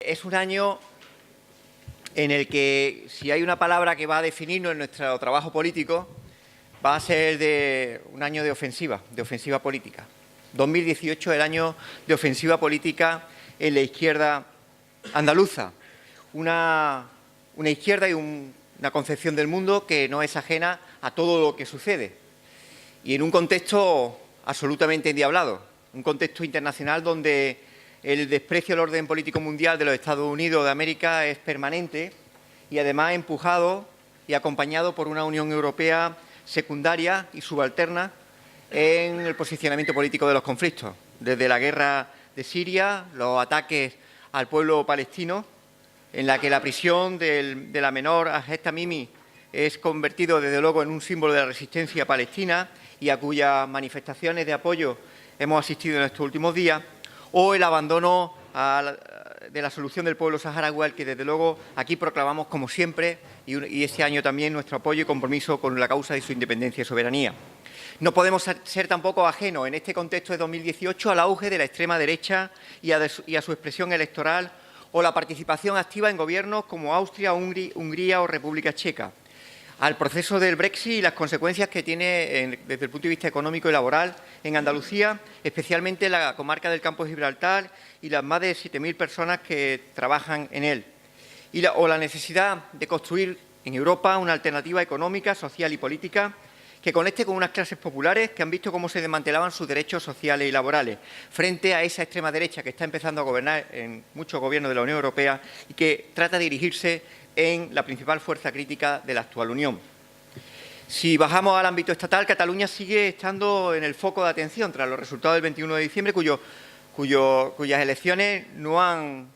Es un año en el que, si hay una palabra que va a definirnos en nuestro trabajo político, va a ser un año de ofensiva política. 2018 es el año de ofensiva política en la izquierda andaluza. Una izquierda y una concepción del mundo que no es ajena a todo lo que sucede. Y en un contexto absolutamente endiablado, un contexto internacional donde el desprecio al orden político mundial de los Estados Unidos de América es permanente y además empujado y acompañado por una Unión Europea secundaria y subalterna en el posicionamiento político de los conflictos, desde la guerra de Siria, los ataques al pueblo palestino, en la que la prisión de la menor Ahed Tamimi es convertido desde luego en un símbolo de la resistencia palestina y a cuyas manifestaciones de apoyo hemos asistido en estos últimos días, o el abandono de la solución del pueblo saharaui, al que desde luego aquí proclamamos como siempre y este año también nuestro apoyo y compromiso con la causa de su independencia y soberanía. No podemos ser tampoco ajenos en este contexto de 2018 al auge de la extrema derecha y a su expresión electoral o la participación activa en gobiernos como Austria, Hungría o República Checa, al proceso del Brexit y las consecuencias que tiene desde el punto de vista económico y laboral en Andalucía, especialmente en la comarca del Campo de Gibraltar y las más de 7.000 personas que trabajan en él, o la necesidad de construir en Europa una alternativa económica, social y política que conecte con unas clases populares que han visto cómo se desmantelaban sus derechos sociales y laborales frente a esa extrema derecha que está empezando a gobernar en muchos gobiernos de la Unión Europea y que trata de dirigirse en la principal fuerza crítica de la actual Unión. Si bajamos al ámbito estatal, Cataluña sigue estando en el foco de atención tras los resultados del 21 de diciembre, cuyas elecciones no han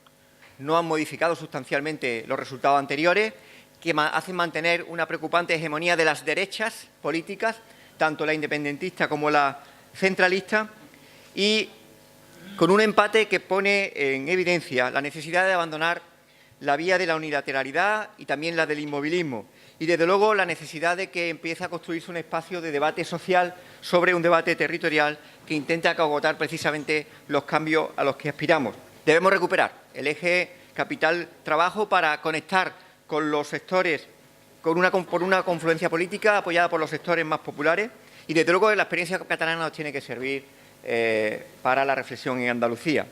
modificado sustancialmente los resultados anteriores, que hacen mantener una preocupante hegemonía de las derechas políticas, tanto la independentista como la centralista, y con un empate que pone en evidencia la necesidad de abandonar la vía de la unilateralidad y también la del inmovilismo, y desde luego la necesidad de que empiece a construirse un espacio de debate social sobre un debate territorial que intenta agotar precisamente los cambios a los que aspiramos. Debemos recuperar el eje capital-trabajo para conectar con los sectores, por una confluencia política apoyada por los sectores más populares, y desde luego la experiencia catalana nos tiene que servir para la reflexión en Andalucía.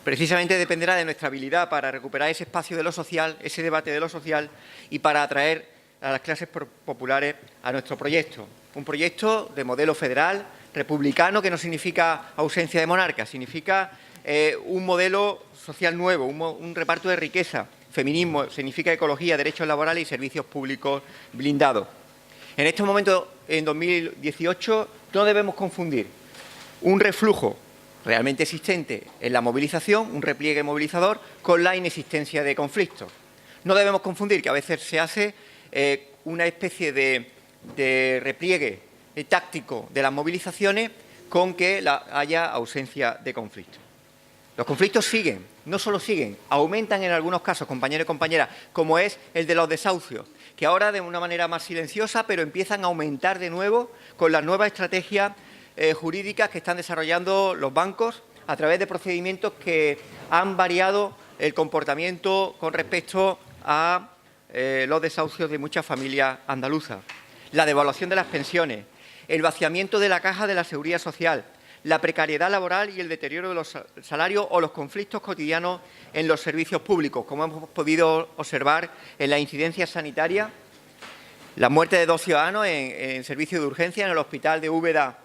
Precisamente dependerá de nuestra habilidad para recuperar ese espacio de lo social, ese debate de lo social, y para atraer a las clases populares a nuestro proyecto. Un proyecto de modelo federal, republicano, que no significa ausencia de monarcas, significa un modelo social nuevo, un reparto de riqueza. Feminismo significa ecología, derechos laborales y servicios públicos blindados. En estos momentos, en 2018, no debemos confundir un reflujo realmente existente en la movilización, un repliegue movilizador, con la inexistencia de conflictos. No debemos confundir que a veces se hace una especie de repliegue táctico de las movilizaciones con que haya ausencia de conflictos. Los conflictos siguen, no solo siguen, aumentan en algunos casos, compañeros y compañeras, como es el de los desahucios, que ahora de una manera más silenciosa, pero empiezan a aumentar de nuevo con las nuevas estrategias jurídicas que están desarrollando los bancos a través de procedimientos que han variado el comportamiento con respecto a los desahucios de muchas familias andaluzas. La devaluación de las pensiones, el vaciamiento de la caja de la seguridad social, la precariedad laboral y el deterioro de los salarios o los conflictos cotidianos en los servicios públicos, como hemos podido observar en la incidencia sanitaria, la muerte de 2 ciudadanos en servicio de urgencia en el hospital de Úbeda,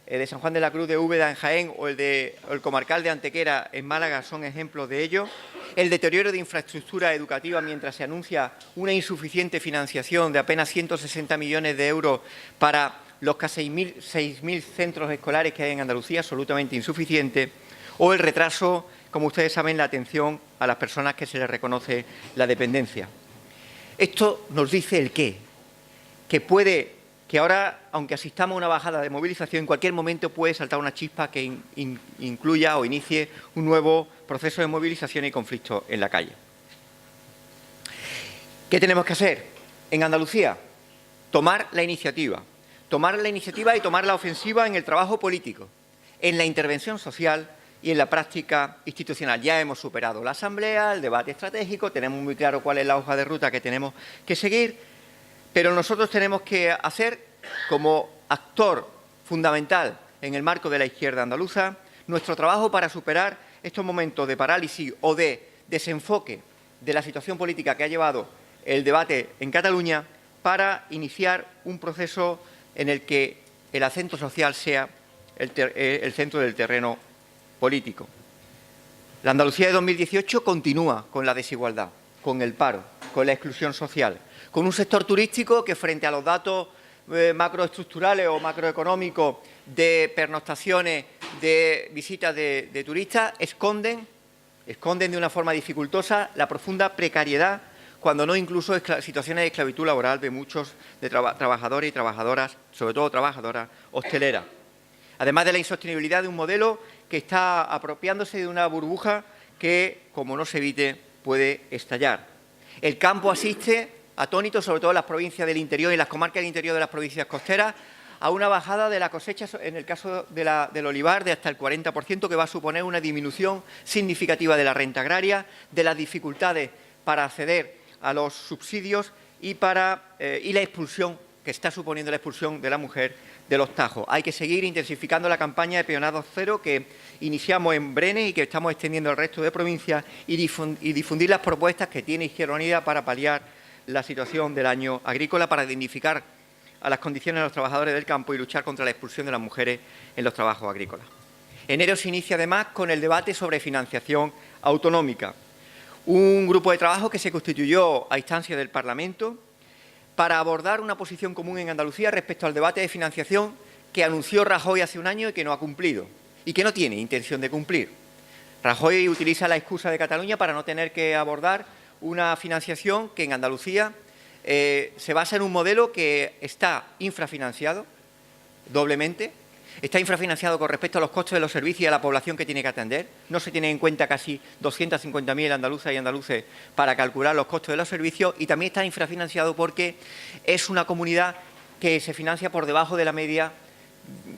de San Juan de la Cruz de Úbeda en Jaén o el comarcal de Antequera en Málaga son ejemplos de ello. El deterioro de infraestructura educativa mientras se anuncia una insuficiente financiación de apenas 160 millones de euros para los casi 6.000 centros escolares que hay en Andalucía, absolutamente insuficiente, o el retraso, como ustedes saben, la atención a las personas que se les reconoce la dependencia. Esto nos dice el qué, que ahora, aunque asistamos a una bajada de movilización, en cualquier momento puede saltar una chispa que incluya o inicie un nuevo proceso de movilización y conflicto en la calle. ¿Qué tenemos que hacer? En Andalucía, tomar la iniciativa y tomar la ofensiva en el trabajo político, en la intervención social y en la práctica institucional. Ya hemos superado la Asamblea, el debate estratégico, tenemos muy claro cuál es la hoja de ruta que tenemos que seguir, pero nosotros tenemos que hacer, como actor fundamental en el marco de la izquierda andaluza, nuestro trabajo para superar estos momentos de parálisis o de desenfoque de la situación política que ha llevado el debate en Cataluña, para iniciar un proceso en el que el acento social sea el centro del terreno político. La Andalucía de 2018 continúa con la desigualdad, con el paro, con la exclusión social, con un sector turístico que, frente a los datos macroestructurales o macroeconómicos de pernoctaciones, de visitas de turistas, esconden de una forma dificultosa la profunda precariedad, cuando no incluso situaciones de esclavitud laboral de muchos de trabajadores y trabajadoras, sobre todo trabajadoras hosteleras. Además de la insostenibilidad de un modelo que está apropiándose de una burbuja que, como no se evite, puede estallar. El campo asiste, atónito, sobre todo en las provincias del interior y las comarcas del interior de las provincias costeras, a una bajada de la cosecha, en el caso del olivar, de hasta el 40%, que va a suponer una disminución significativa de la renta agraria, de las dificultades para acceder a los subsidios y la expulsión, que está suponiendo la expulsión de la mujer de los Tajos. Hay que seguir intensificando la campaña de Peonado Cero que iniciamos en Brenes y que estamos extendiendo al resto de provincias, y difundir las propuestas que tiene Izquierda Unida para paliar la situación del año agrícola, para dignificar a las condiciones de los trabajadores del campo y luchar contra la expulsión de las mujeres en los trabajos agrícolas. Enero se inicia además con el debate sobre financiación autonómica. Un grupo de trabajo que se constituyó a instancia del Parlamento para abordar una posición común en Andalucía respecto al debate de financiación que anunció Rajoy hace un año y que no ha cumplido, y que no tiene intención de cumplir. Rajoy utiliza la excusa de Cataluña para no tener que abordar una financiación que en Andalucía se basa en un modelo que está infrafinanciado doblemente. Está infrafinanciado con respecto a los costes de los servicios y a la población que tiene que atender. No se tienen en cuenta casi 250.000 andaluzas y andaluces para calcular los costes de los servicios, y también está infrafinanciado porque es una comunidad que se financia por debajo de la media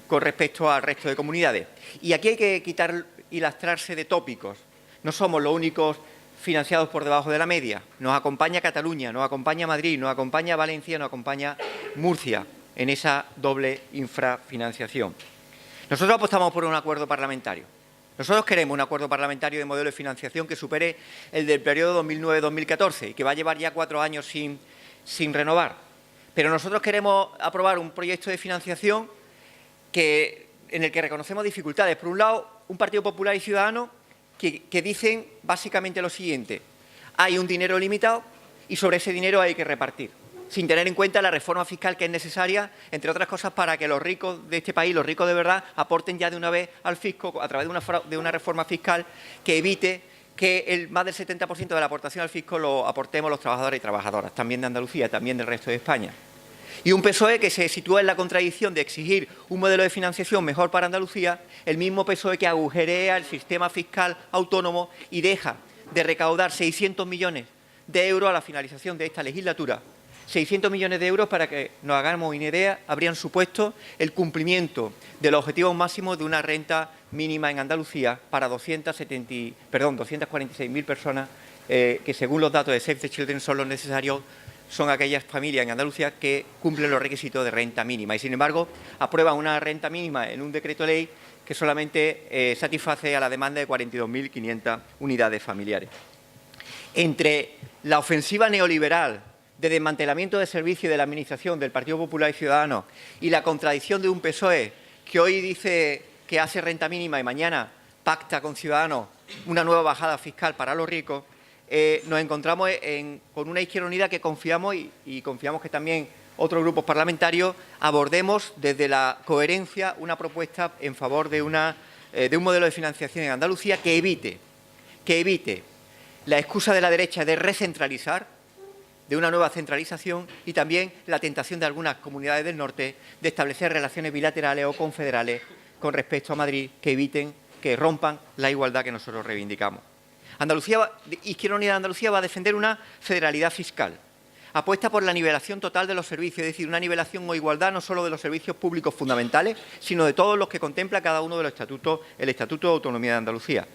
con respecto al resto de comunidades. Y aquí hay que quitar y lastrarse de tópicos. No somos los únicos financiados por debajo de la media. Nos acompaña Cataluña, nos acompaña Madrid, nos acompaña Valencia, nos acompaña Murcia en esa doble infrafinanciación. Nosotros apostamos por un acuerdo parlamentario. Nosotros queremos un acuerdo parlamentario de modelo de financiación que supere el del periodo 2009-2014 y que va a llevar ya 4 años sin renovar. Pero nosotros queremos aprobar un proyecto de financiación en el que reconocemos dificultades. Por un lado, un Partido Popular y Ciudadanos que dicen básicamente lo siguiente: hay un dinero limitado y sobre ese dinero hay que repartir, sin tener en cuenta la reforma fiscal que es necesaria, entre otras cosas, para que los ricos de este país, los ricos de verdad, aporten ya de una vez al fisco a través de una reforma fiscal que evite que más del 70% de la aportación al fisco lo aportemos los trabajadores y trabajadoras, también de Andalucía, también del resto de España. Y un PSOE que se sitúa en la contradicción de exigir un modelo de financiación mejor para Andalucía, el mismo PSOE que agujerea el sistema fiscal autónomo y deja de recaudar 600 millones de euros a la finalización de esta legislatura. 600 millones de euros, para que nos hagamos una idea, habrían supuesto el cumplimiento de los objetivos máximos de una renta mínima en Andalucía para 246.000 personas, que según los datos de Save the Children son los necesarios, son aquellas familias en Andalucía que cumplen los requisitos de renta mínima. Y, sin embargo, aprueban una renta mínima en un decreto ley que solamente satisface a la demanda de 42.500 unidades familiares. Entre la ofensiva neoliberal de desmantelamiento de servicios y de la Administración del Partido Popular y Ciudadanos y la contradicción de un PSOE que hoy dice que hace renta mínima y mañana pacta con Ciudadanos una nueva bajada fiscal para los ricos, nos encontramos con una Izquierda Unida que confiamos y confiamos que también otros grupos parlamentarios abordemos desde la coherencia una propuesta en favor de un modelo de financiación en Andalucía que evite la excusa de la derecha de recentralizar, de una nueva centralización, y también la tentación de algunas comunidades del norte de establecer relaciones bilaterales o confederales con respecto a Madrid que rompan la igualdad que nosotros reivindicamos. Izquierda Unida de Andalucía va a defender una federalidad fiscal. apuesta por la nivelación total de los servicios, es decir, una nivelación o igualdad no solo de los servicios públicos fundamentales, sino de todos los que contempla cada uno de los estatutos, el Estatuto de Autonomía de Andalucía.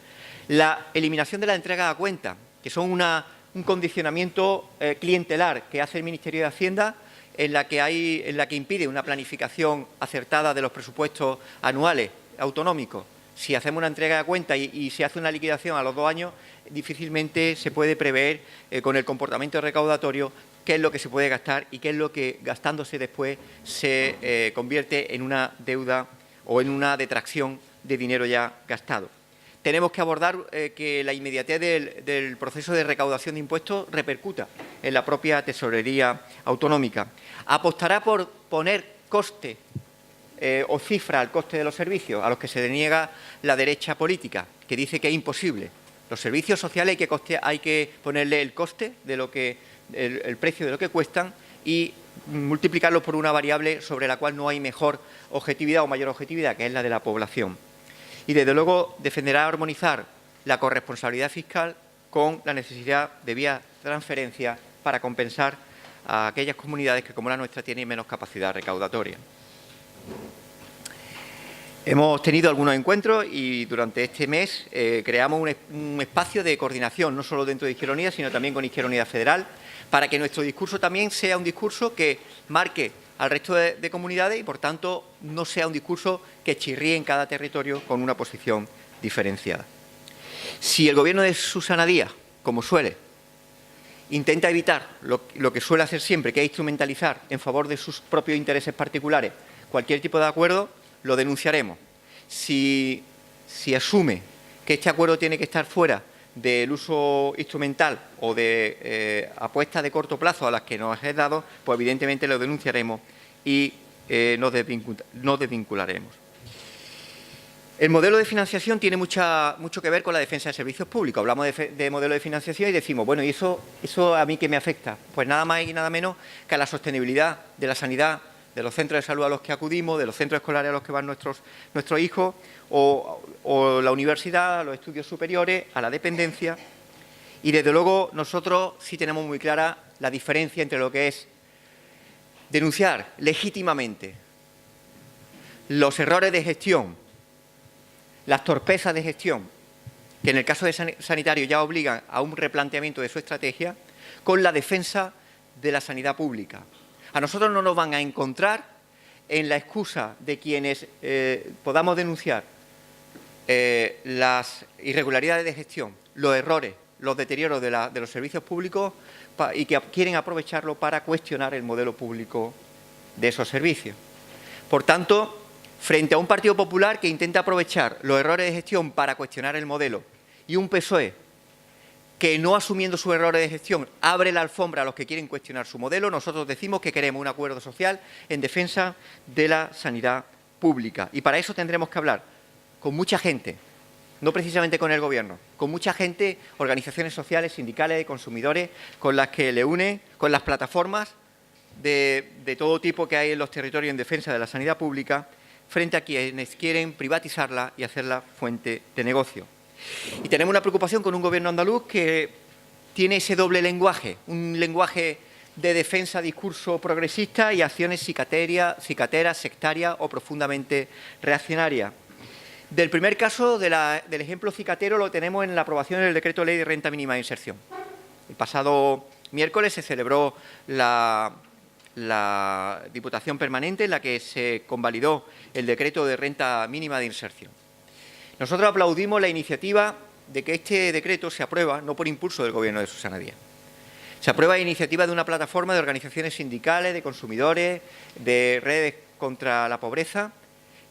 La eliminación de la entrega a cuenta, que son un condicionamiento clientelar que hace el Ministerio de Hacienda, en la que impide una planificación acertada de los presupuestos anuales autonómicos. Si hacemos una entrega a cuenta y se hace una liquidación a los 2 años, difícilmente se puede prever con el comportamiento recaudatorio qué es lo que se puede gastar y qué es lo que, gastándose después, se convierte en una deuda o en una detracción de dinero ya gastado. Tenemos que abordar que la inmediatez del proceso de recaudación de impuestos repercuta en la propia tesorería autonómica. Apostará por poner coste o cifra al coste de los servicios, a los que se deniega la derecha política, que dice que es imposible. Los servicios sociales hay que ponerle el coste de lo que el precio de lo que cuestan y multiplicarlo por una variable sobre la cual no hay mejor objetividad o mayor objetividad, que es la de la población. Y, desde luego, defenderá armonizar la corresponsabilidad fiscal con la necesidad de vía transferencia para compensar a aquellas comunidades que, como la nuestra, tienen menos capacidad recaudatoria. Hemos tenido algunos encuentros y durante este mes creamos un espacio de coordinación, no solo dentro de Izquierda Unida, sino también con Izquierda Unida Federal, para que nuestro discurso también sea un discurso que marque al resto de comunidades y, por tanto, no sea un discurso que chirríe en cada territorio con una posición diferenciada. Si el Gobierno de Susana Díaz, como suele, intenta evitar lo que suele hacer siempre, que es instrumentalizar en favor de sus propios intereses particulares cualquier tipo de acuerdo, lo denunciaremos. Si asume que este acuerdo tiene que estar fuera del uso instrumental o de apuestas de corto plazo a las que nos es dado, pues evidentemente lo denunciaremos y nos desvincularemos. El modelo de financiación tiene mucho que ver con la defensa de servicios públicos. Hablamos de modelo de financiación y decimos, bueno, ¿y eso a mí qué me afecta? Pues nada más y nada menos que a la sostenibilidad de la sanidad, de los centros de salud a los que acudimos, de los centros escolares a los que van nuestros hijos, o la universidad, a los estudios superiores, a la dependencia. Y, desde luego, nosotros sí tenemos muy clara la diferencia entre lo que es denunciar legítimamente los errores de gestión, las torpezas de gestión, que en el caso de sanitario ya obligan a un replanteamiento de su estrategia, con la defensa de la sanidad pública. A nosotros no nos van a encontrar en la excusa de quienes podamos denunciar las irregularidades de gestión, los errores, los deterioros de los servicios públicos y que quieren aprovecharlo para cuestionar el modelo público de esos servicios. Por tanto, frente a un Partido Popular que intenta aprovechar los errores de gestión para cuestionar el modelo y un PSOE que, no asumiendo sus errores de gestión, abre la alfombra a los que quieren cuestionar su modelo, nosotros decimos que queremos un acuerdo social en defensa de la sanidad pública. Y para eso tendremos que hablar con mucha gente, no precisamente con el Gobierno, con mucha gente, organizaciones sociales, sindicales, de consumidores, con las que le une, con las plataformas de todo tipo que hay en los territorios en defensa de la sanidad pública, frente a quienes quieren privatizarla y hacerla fuente de negocio. Y tenemos una preocupación con un Gobierno andaluz que tiene ese doble lenguaje, un lenguaje de defensa, discurso progresista y acciones cicateras, sectarias o profundamente reaccionarias. Del primer caso, del ejemplo cicatero, lo tenemos en la aprobación del Decreto de Ley de Renta Mínima de Inserción. El pasado miércoles se celebró la Diputación Permanente en la que se convalidó el Decreto de Renta Mínima de Inserción. Nosotros aplaudimos la iniciativa de que este decreto se aprueba no por impulso del Gobierno de Susana Díaz. Se aprueba a iniciativa de una plataforma de organizaciones sindicales, de consumidores, de redes contra la pobreza,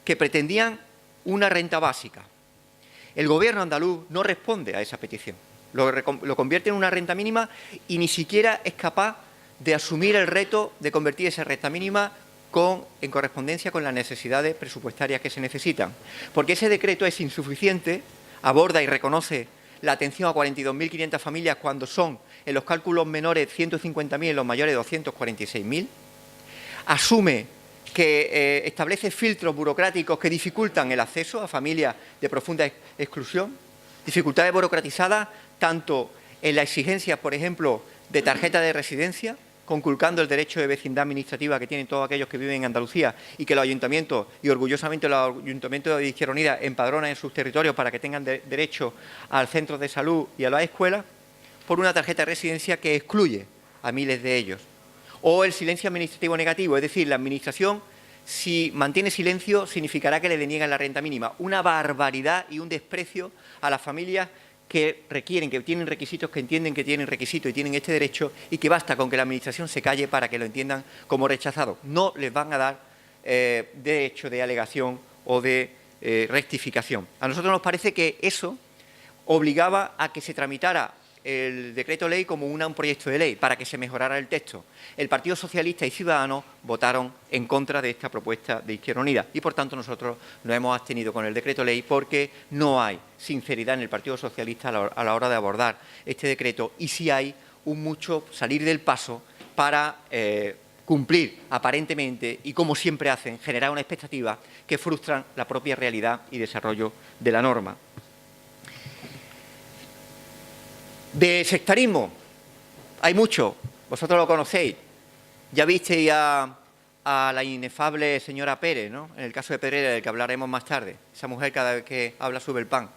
que pretendían una renta básica. El Gobierno andaluz no responde a esa petición. Lo convierte en una renta mínima y ni siquiera es capaz de asumir el reto de convertir esa renta mínima en correspondencia con las necesidades presupuestarias que se necesitan. Porque ese decreto es insuficiente, aborda y reconoce la atención a 42.500 familias cuando son, en los cálculos menores, 150.000, en los mayores, 246.000. Asume que establece filtros burocráticos que dificultan el acceso a familias de profunda exclusión, dificultades burocratizadas tanto en la exigencia, por ejemplo, de tarjeta de residencia, conculcando el derecho de vecindad administrativa que tienen todos aquellos que viven en Andalucía y que los ayuntamientos, y orgullosamente los ayuntamientos de Izquierda Unida, empadronan en sus territorios para que tengan derecho al centro de salud y a las escuelas, por una tarjeta de residencia que excluye a miles de ellos. O el silencio administrativo negativo, es decir, la Administración, si mantiene silencio, significará que le deniegan la renta mínima. Una barbaridad y un desprecio a las familias que requieren, que tienen requisitos, que entienden que tienen requisitos y tienen este derecho, y que basta con que la Administración se calle para que lo entiendan como rechazado. No les van a dar derecho de alegación o de rectificación. A nosotros nos parece que eso obligaba a que se tramitara el decreto ley como un proyecto de ley para que se mejorara el texto. El Partido Socialista y Ciudadanos votaron en contra de esta propuesta de Izquierda Unida y, por tanto, nosotros nos hemos abstenido con el decreto ley porque no hay sinceridad en el Partido Socialista a la hora de abordar este decreto, y sí hay un mucho salir del paso para cumplir aparentemente y, como siempre hacen, generar una expectativa que frustran la propia realidad y desarrollo de la norma. De sectarismo hay mucho, vosotros lo conocéis. Ya visteis a la inefable señora Pérez, ¿no?, en el caso de Pedrera, del que hablaremos más tarde, esa mujer cada vez que habla sube el pan.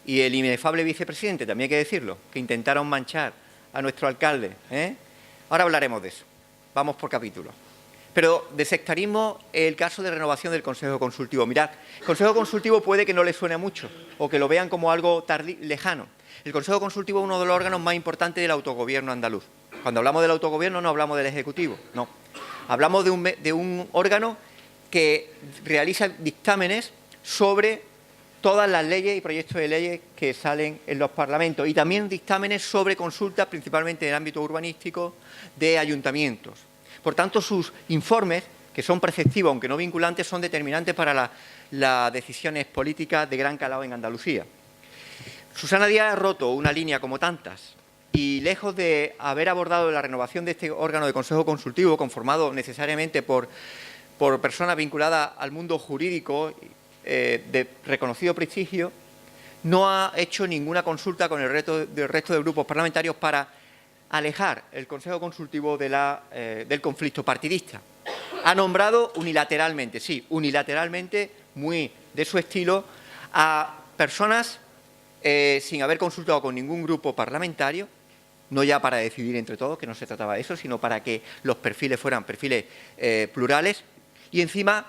Y el inefable vicepresidente, también hay que decirlo, que intentaron manchar a nuestro alcalde, ¿eh? Ahora hablaremos de eso, vamos por capítulos. Pero de sectarismo, el caso de renovación del Consejo Consultivo. Mirad, el Consejo Consultivo puede que no les suene mucho o que lo vean como algo lejano. El Consejo Consultivo es uno de los órganos más importantes del autogobierno andaluz. Cuando hablamos del autogobierno no hablamos del Ejecutivo, no. Hablamos de un órgano que realiza dictámenes sobre todas las leyes y proyectos de leyes que salen en los parlamentos, y también dictámenes sobre consultas, principalmente en el ámbito urbanístico, de ayuntamientos. Por tanto, sus informes, que son preceptivos, aunque no vinculantes, son determinantes para las decisiones políticas de gran calado en Andalucía. Susana Díaz ha roto una línea como tantas, y lejos de haber abordado la renovación de este órgano de Consejo Consultivo, conformado necesariamente por personas vinculadas al mundo jurídico de reconocido prestigio, no ha hecho ninguna consulta con el resto de grupos parlamentarios para alejar el Consejo Consultivo del conflicto partidista. Ha nombrado unilateralmente, sí, unilateralmente, muy de su estilo, a personas sin haber consultado con ningún grupo parlamentario, no ya para decidir entre todos, que no se trataba de eso, sino para que los perfiles fueran perfiles plurales, y encima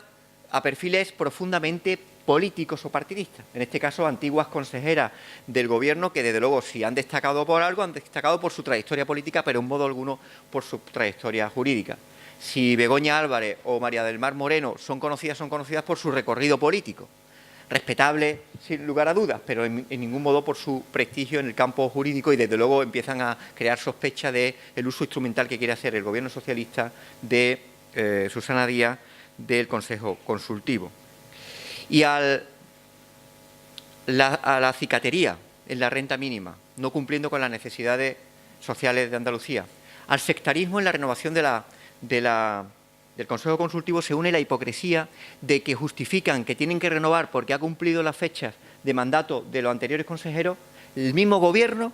a perfiles profundamente políticos o partidistas. En este caso, antiguas consejeras del Gobierno que, desde luego, si han destacado por algo, han destacado por su trayectoria política, pero en modo alguno por su trayectoria jurídica. Si Begoña Álvarez o María del Mar Moreno son conocidas por su recorrido político. Respetable, sin lugar a dudas, pero en ningún modo por su prestigio en el campo jurídico, y desde luego empiezan a crear sospecha del uso instrumental que quiere hacer el Gobierno socialista de Susana Díaz del Consejo Consultivo. Y a la cicatería en la renta mínima, no cumpliendo con las necesidades sociales de Andalucía. Al sectarismo en la renovación del Consejo Consultivo se une la hipocresía de que justifican que tienen que renovar porque ha cumplido las fechas de mandato de los anteriores consejeros el mismo Gobierno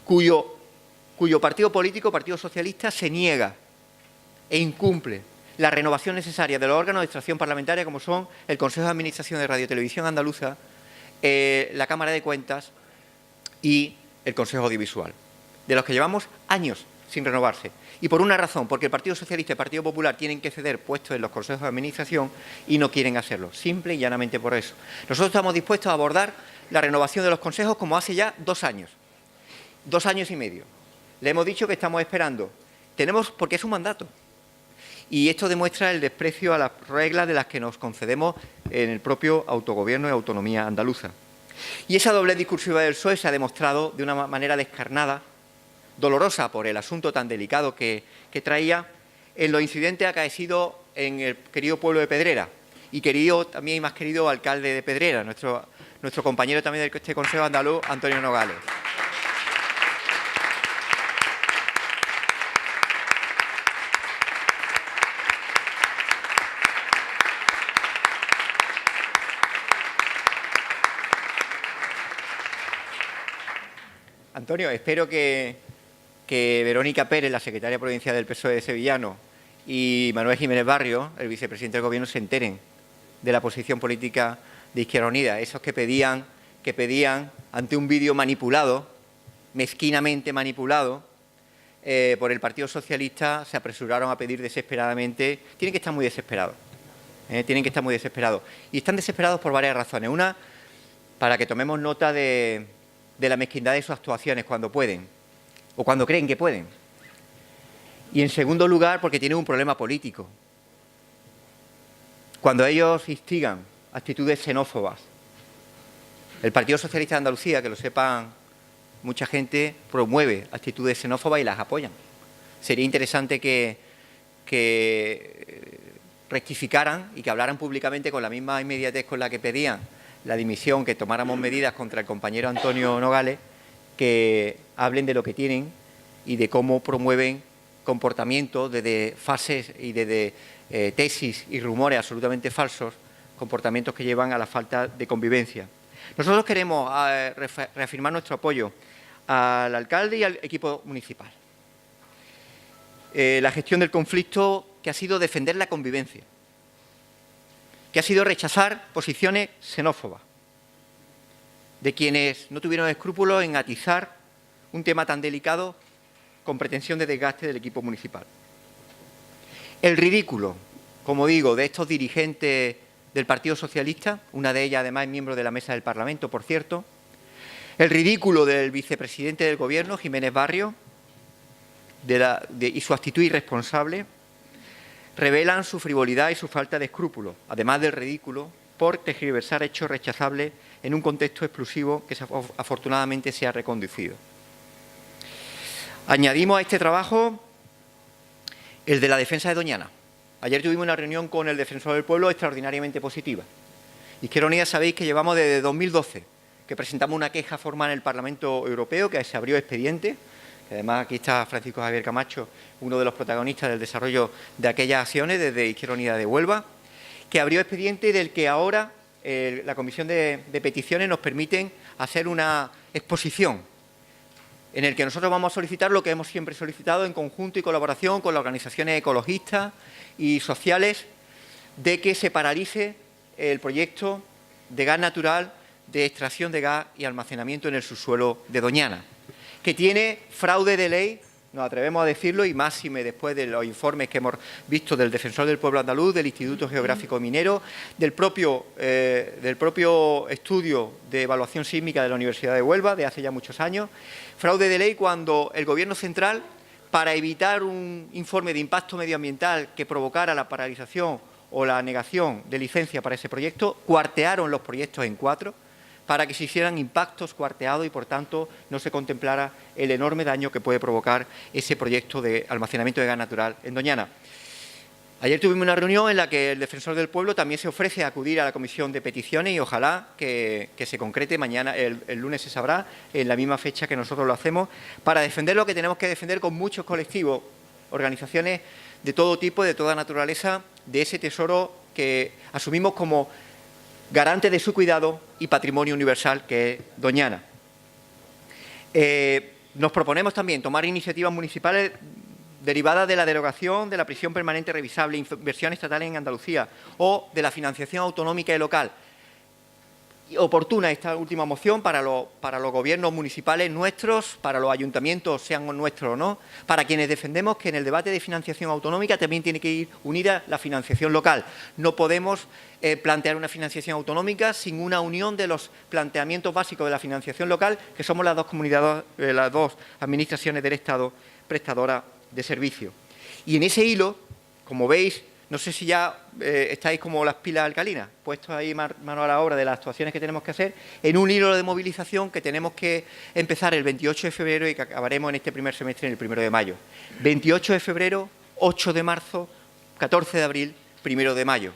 cuyo partido político, Partido Socialista, se niega e incumple la renovación necesaria de los órganos de extracción parlamentaria, como son el Consejo de Administración de Radio y Televisión Andaluza, la Cámara de Cuentas y el Consejo Audiovisual, de los que llevamos años sin renovarse. Y por una razón, porque el Partido Socialista y el Partido Popular tienen que ceder puestos en los consejos de administración y no quieren hacerlo, simple y llanamente por eso. Nosotros estamos dispuestos a abordar la renovación de los consejos como hace ya 2 años, 2 años y medio. Le hemos dicho que estamos esperando, porque es un mandato. Y esto demuestra el desprecio a las reglas de las que nos concedemos en el propio autogobierno y autonomía andaluza. Y esa doblez discursiva del PSOE se ha demostrado de una manera descarnada, dolorosa por el asunto tan delicado que traía, en los incidentes acaecidos en el querido pueblo de Pedrera y también más querido alcalde de Pedrera, nuestro compañero también de este Consejo Andaluz, Antonio Nogales. Antonio, espero que que Verónica Pérez, la secretaria provincial del PSOE de Sevillano, y Manuel Jiménez Barrio, el vicepresidente del Gobierno, se enteren de la posición política de Izquierda Unida. Esos que pedían ante un vídeo manipulado, mezquinamente manipulado, por el Partido Socialista, se apresuraron a pedir desesperadamente. Tienen que estar muy desesperados. Tienen que estar muy desesperados. Y están desesperados por varias razones. Una, para que tomemos nota de la mezquindad de sus actuaciones cuando pueden, o cuando creen que pueden. Y en segundo lugar, porque tienen un problema político. Cuando ellos instigan actitudes xenófobas, el Partido Socialista de Andalucía, que lo sepan mucha gente, promueve actitudes xenófobas y las apoyan. Sería interesante que rectificaran y que hablaran públicamente con la misma inmediatez con la que pedían la dimisión, que tomáramos medidas contra el compañero Antonio Nogales, que hablen de lo que tienen y de cómo promueven comportamientos desde fases y desde tesis y rumores absolutamente falsos, comportamientos que llevan a la falta de convivencia. Nosotros queremos reafirmar nuestro apoyo al alcalde y al equipo municipal. La gestión del conflicto, que ha sido defender la convivencia, que ha sido rechazar posiciones xenófobas de quienes no tuvieron escrúpulos en atizar un tema tan delicado con pretensión de desgaste del equipo municipal. El ridículo, como digo, de estos dirigentes del Partido Socialista, una de ellas además es miembro de la mesa del Parlamento, por cierto, el ridículo del vicepresidente del Gobierno, Jiménez Barrio, y su actitud irresponsable, revelan su frivolidad y su falta de escrúpulos, además del ridículo por tergiversar hechos rechazables en un contexto explosivo que afortunadamente se ha reconducido. Añadimos a este trabajo el de la defensa de Doñana. Ayer tuvimos una reunión con el Defensor del Pueblo extraordinariamente positiva. Izquierda Unida, sabéis que llevamos desde 2012, que presentamos una queja formal en el Parlamento Europeo, que se abrió expediente. Además, aquí está Francisco Javier Camacho, uno de los protagonistas del desarrollo de aquellas acciones desde Izquierda Unida de Huelva, que abrió expediente y del que ahora la Comisión de Peticiones nos permiten hacer una exposición en el que nosotros vamos a solicitar lo que hemos siempre solicitado en conjunto y colaboración con las organizaciones ecologistas y sociales, de que se paralice el proyecto de gas natural de extracción de gas y almacenamiento en el subsuelo de Doñana, que tiene fraude de ley, nos atrevemos a decirlo, y máxime después de los informes que hemos visto del Defensor del Pueblo Andaluz, del Instituto Geográfico Minero, del propio estudio de evaluación sísmica de la Universidad de Huelva de hace ya muchos años. Fraude de ley cuando el Gobierno central, para evitar un informe de impacto medioambiental que provocara la paralización o la negación de licencia para ese proyecto, cuartearon los proyectos en 4 para que se hicieran impactos cuarteados y, por tanto, no se contemplara el enorme daño que puede provocar ese proyecto de almacenamiento de gas natural en Doñana. Ayer tuvimos una reunión en la que el Defensor del Pueblo también se ofrece a acudir a la Comisión de Peticiones y ojalá que se concrete mañana, el lunes se sabrá, en la misma fecha que nosotros lo hacemos, para defender lo que tenemos que defender con muchos colectivos, organizaciones de todo tipo, de toda naturaleza, de ese tesoro que asumimos como garante de su cuidado y patrimonio universal, que es Doñana. Nos proponemos también tomar iniciativas municipales derivadas de la derogación de la prisión permanente revisable, inversión estatal en Andalucía o de la financiación autonómica y local. Oportuna esta última moción para los gobiernos municipales nuestros, para los ayuntamientos, sean nuestros o no, para quienes defendemos que en el debate de financiación autonómica también tiene que ir unida la financiación local. No podemos plantear una financiación autonómica sin una unión de los planteamientos básicos de la financiación local, que somos las dos comunidades, las dos administraciones del Estado prestadoras de servicio. Y en ese hilo, como veis, no sé si ya estáis como las pilas alcalinas, puestos ahí mano a la obra de las actuaciones que tenemos que hacer, en un hilo de movilización que tenemos que empezar el 28 de febrero y que acabaremos en este primer semestre en el 1 de mayo. 28 de febrero, 8 de marzo, 14 de abril, 1 de mayo.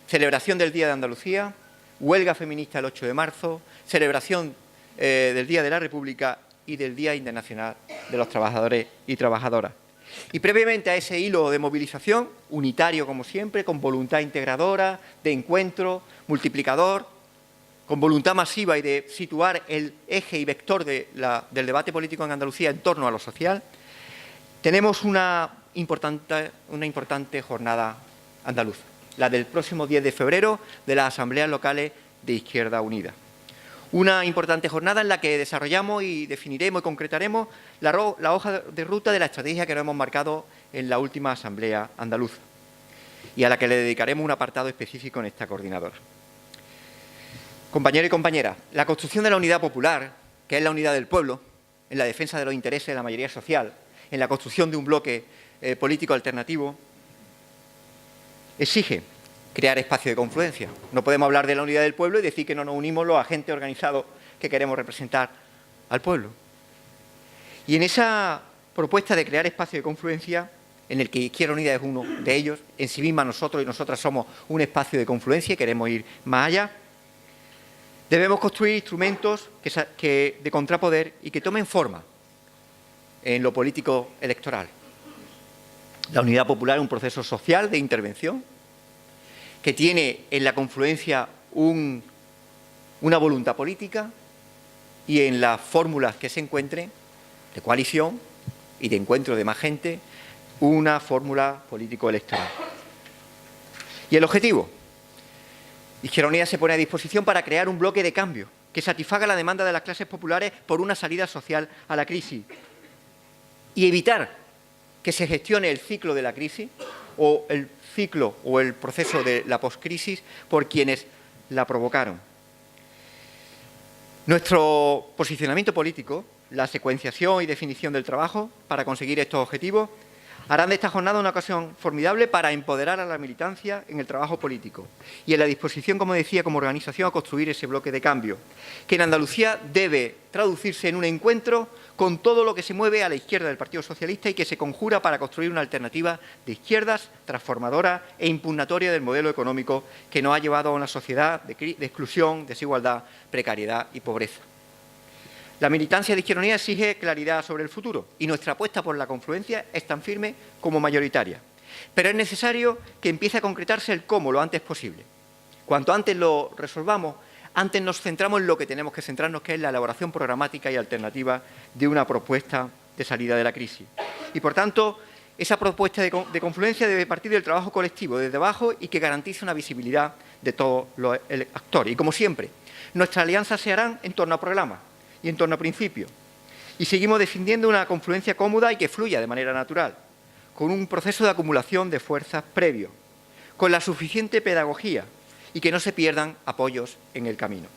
Celebración del Día de Andalucía, huelga feminista el 8 de marzo, celebración del Día de la República y del Día Internacional de los Trabajadores y Trabajadoras. Y previamente a ese hilo de movilización, unitario como siempre, con voluntad integradora, de encuentro, multiplicador, con voluntad masiva y de situar el eje y vector del debate político en Andalucía en torno a lo social, tenemos una importante jornada andaluza, la del próximo 10 de febrero de las Asambleas Locales de Izquierda Unida. Una importante jornada en la que desarrollamos y definiremos y concretaremos la hoja de ruta de la estrategia que nos hemos marcado en la última Asamblea Andaluza y a la que le dedicaremos un apartado específico en esta coordinadora. Compañeros y compañeras, la construcción de la unidad popular, que es la unidad del pueblo, en la defensa de los intereses de la mayoría social, en la construcción de un bloque político alternativo, exige crear espacio de confluencia. No podemos hablar de la unidad del pueblo y decir que no nos unimos los agentes organizados que queremos representar al pueblo. Y en esa propuesta de crear espacio de confluencia, en el que Izquierda Unida es uno de ellos, en sí misma nosotros y nosotras somos un espacio de confluencia y queremos ir más allá, debemos construir instrumentos de contrapoder y que tomen forma en lo político electoral. La unidad popular es un proceso social de intervención que tiene en la confluencia una voluntad política y en las fórmulas que se encuentren de coalición y de encuentro de más gente, una fórmula político-electoral. ¿Y el objetivo? Izquierda Unida se pone a disposición para crear un bloque de cambio que satisfaga la demanda de las clases populares por una salida social a la crisis y evitar que se gestione el ciclo de la crisis o el ciclo o el proceso de la poscrisis por quienes la provocaron. Nuestro posicionamiento político, la secuenciación y definición del trabajo para conseguir estos objetivos, harán de esta jornada una ocasión formidable para empoderar a la militancia en el trabajo político y en la disposición, como decía, como organización a construir ese bloque de cambio, que en Andalucía debe traducirse en un encuentro con todo lo que se mueve a la izquierda del Partido Socialista y que se conjura para construir una alternativa de izquierdas, transformadora e impugnatoria del modelo económico que nos ha llevado a una sociedad de exclusión, desigualdad, precariedad y pobreza. La militancia de Izquierda Unida exige claridad sobre el futuro y nuestra apuesta por la confluencia es tan firme como mayoritaria. Pero es necesario que empiece a concretarse el cómo lo antes posible. Cuanto antes lo resolvamos, antes nos centramos en lo que tenemos que centrarnos, que es la elaboración programática y alternativa de una propuesta de salida de la crisis. Y, por tanto, esa propuesta de confluencia debe partir del trabajo colectivo, desde abajo, y que garantice una visibilidad de todos los actores. Y, como siempre, nuestras alianzas se harán en torno a programas y en torno a principios. Y seguimos defendiendo una confluencia cómoda y que fluya de manera natural, con un proceso de acumulación de fuerzas previo, con la suficiente pedagogía y que no se pierdan apoyos en el camino.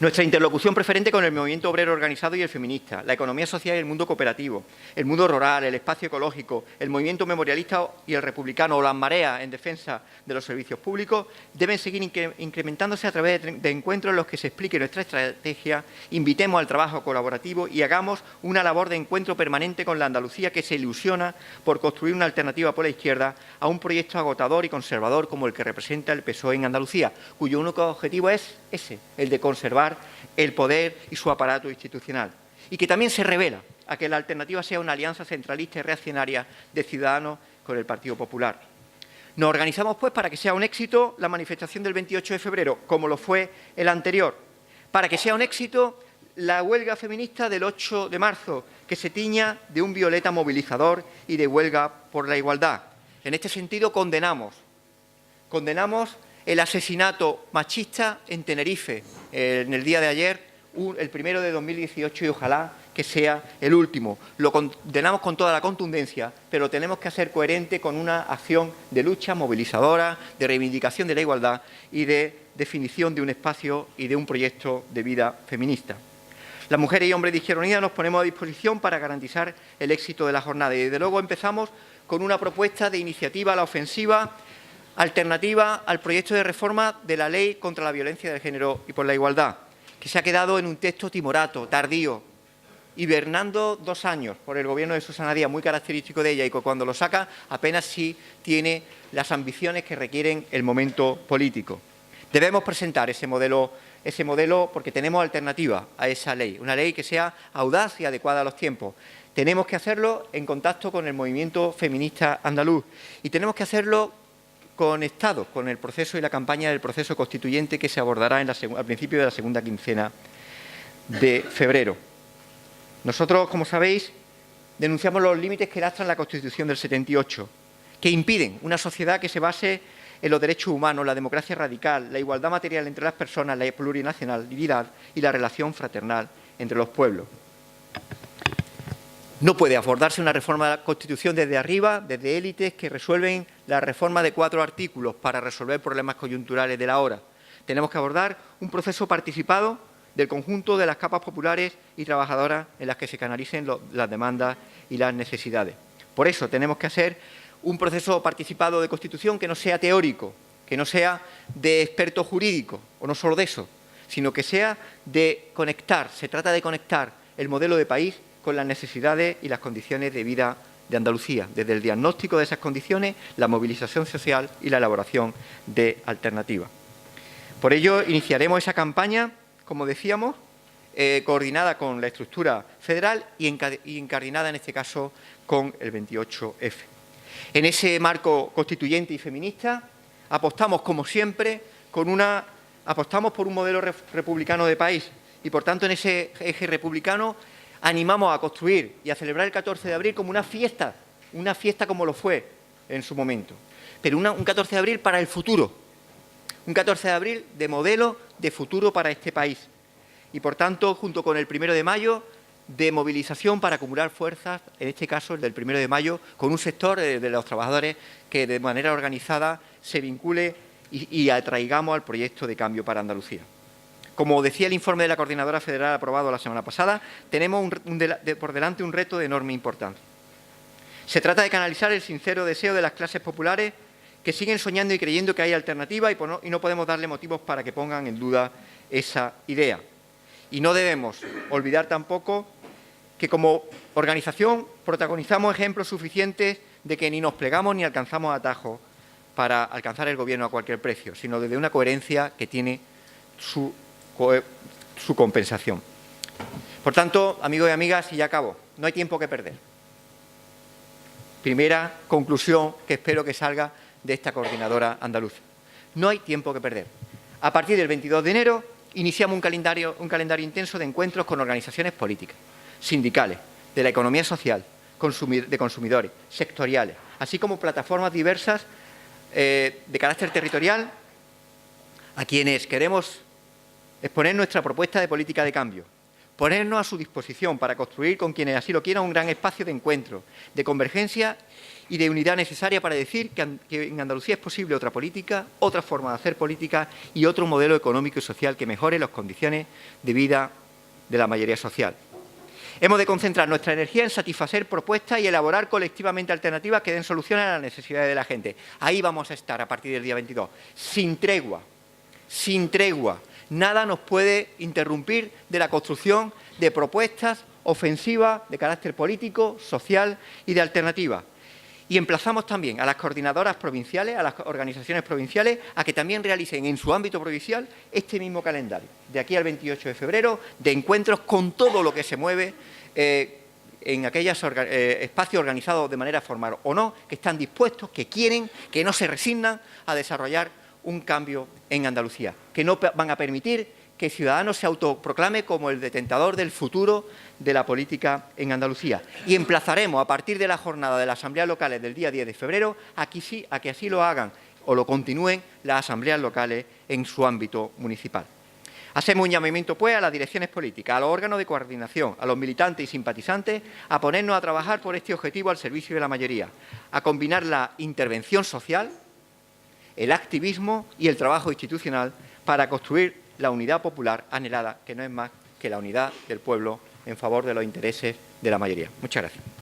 Nuestra interlocución preferente con el movimiento obrero organizado y el feminista, la economía social y el mundo cooperativo, el mundo rural, el espacio ecológico, el movimiento memorialista y el republicano o las mareas en defensa de los servicios públicos deben seguir incrementándose a través de encuentros en los que se explique nuestra estrategia, invitemos al trabajo colaborativo y hagamos una labor de encuentro permanente con la Andalucía que se ilusiona por construir una alternativa por la izquierda a un proyecto agotador y conservador como el que representa el PSOE en Andalucía, cuyo único objetivo es ese, el de conservar el poder y su aparato institucional, y que también se revela a que la alternativa sea una alianza centralista y reaccionaria de Ciudadanos con el Partido Popular. Nos organizamos, pues, para que sea un éxito la manifestación del 28 de febrero, como lo fue el anterior, para que sea un éxito la huelga feminista del 8 de marzo, que se tiña de un violeta movilizador y de huelga por la igualdad. En este sentido, condenamos el asesinato machista en Tenerife en el día de ayer, el primero de 2018, y ojalá que sea el último. Lo condenamos con toda la contundencia, pero tenemos que ser coherentes con una acción de lucha movilizadora, de reivindicación de la igualdad y de definición de un espacio y de un proyecto de vida feminista. Las mujeres y hombres de Izquierda Unida nos ponemos a disposición para garantizar el éxito de la jornada y, desde luego, empezamos con una propuesta de iniciativa a la ofensiva alternativa al proyecto de reforma de la Ley contra la Violencia de Género y por la Igualdad, que se ha quedado en un texto timorato, tardío, hibernando 2 años por el gobierno de Susana Díaz, muy característico de ella, y que cuando lo saca apenas sí tiene las ambiciones que requieren el momento político. Debemos presentar ese modelo porque tenemos alternativa a esa ley, una ley que sea audaz y adecuada a los tiempos. Tenemos que hacerlo en contacto con el movimiento feminista andaluz y tenemos que hacerlo conectados con el proceso y la campaña del proceso constituyente que se abordará al principio de la segunda quincena de febrero. Nosotros, como sabéis, denunciamos los límites que lastran la Constitución del 78, que impiden una sociedad que se base en los derechos humanos, la democracia radical, la igualdad material entre las personas, la plurinacionalidad y la relación fraternal entre los pueblos. No puede abordarse una reforma de la Constitución desde arriba, desde élites que resuelven la reforma de 4 artículos para resolver problemas coyunturales de la hora. Tenemos que abordar un proceso participado del conjunto de las capas populares y trabajadoras en las que se canalicen las demandas y las necesidades. Por eso tenemos que hacer un proceso participado de Constitución que no sea teórico, que no sea de expertos jurídicos, o no solo de eso, sino que sea de conectar, se trata de conectar el modelo de país con las necesidades y las condiciones de vida de Andalucía, desde el diagnóstico de esas condiciones, la movilización social y la elaboración de alternativas. Por ello, iniciaremos esa campaña, como decíamos, coordinada con la estructura federal y incardinada, en este caso, con el 28F. En ese marco constituyente y feminista, apostamos, como siempre, apostamos por un modelo republicano de país y, por tanto, en ese eje republicano animamos a construir y a celebrar el 14 de abril como una fiesta como lo fue en su momento, pero un 14 de abril para el futuro, un 14 de abril de modelo de futuro para este país y, por tanto, junto con el 1 de mayo, de movilización para acumular fuerzas, en este caso el del 1 de mayo, con un sector de los trabajadores que de manera organizada se vincule y atraigamos al proyecto de cambio para Andalucía. Como decía el informe de la Coordinadora Federal aprobado la semana pasada, tenemos por delante un reto de enorme importancia. Se trata de canalizar el sincero deseo de las clases populares que siguen soñando y creyendo que hay alternativa y no podemos darle motivos para que pongan en duda esa idea. Y no debemos olvidar tampoco que como organización protagonizamos ejemplos suficientes de que ni nos plegamos ni alcanzamos atajos para alcanzar el gobierno a cualquier precio, sino desde una coherencia que tiene su compensación. Por tanto, amigos y amigas, y ya acabo, no hay tiempo que perder. Primera conclusión que espero que salga de esta coordinadora andaluza. No hay tiempo que perder. A partir del 22 de enero iniciamos un calendario intenso de encuentros con organizaciones políticas, sindicales, de la economía social, de consumidores, sectoriales, así como plataformas diversas de carácter territorial, a quienes queremos exponer nuestra propuesta de política de cambio, ponernos a su disposición para construir con quienes así lo quieran un gran espacio de encuentro, de convergencia y de unidad necesaria para decir que en Andalucía es posible otra política, otra forma de hacer política y otro modelo económico y social que mejore las condiciones de vida de la mayoría social. Hemos de concentrar nuestra energía en satisfacer propuestas y elaborar colectivamente alternativas que den soluciones a las necesidades de la gente. Ahí vamos a estar a partir del día 22, sin tregua, sin tregua. Nada nos puede interrumpir de la construcción de propuestas ofensivas de carácter político, social y de alternativa. Y emplazamos también a las coordinadoras provinciales, a las organizaciones provinciales, a que también realicen en su ámbito provincial este mismo calendario, de aquí al 28 de febrero, de encuentros con todo lo que se mueve en aquellos espacios organizados de manera formal o no, que están dispuestos, que quieren, que no se resignan a desarrollar un cambio en Andalucía, que no van a permitir que Ciudadanos se autoproclame como el detentador del futuro de la política en Andalucía. Y emplazaremos a partir de la jornada de las asambleas locales del día 10 de febrero a que así lo hagan o lo continúen las asambleas locales en su ámbito municipal. Hacemos un llamamiento, pues, a las direcciones políticas, a los órganos de coordinación, a los militantes y simpatizantes, a ponernos a trabajar por este objetivo al servicio de la mayoría, a combinar la intervención social, el activismo y el trabajo institucional para construir la unidad popular anhelada, que no es más que la unidad del pueblo en favor de los intereses de la mayoría. Muchas gracias.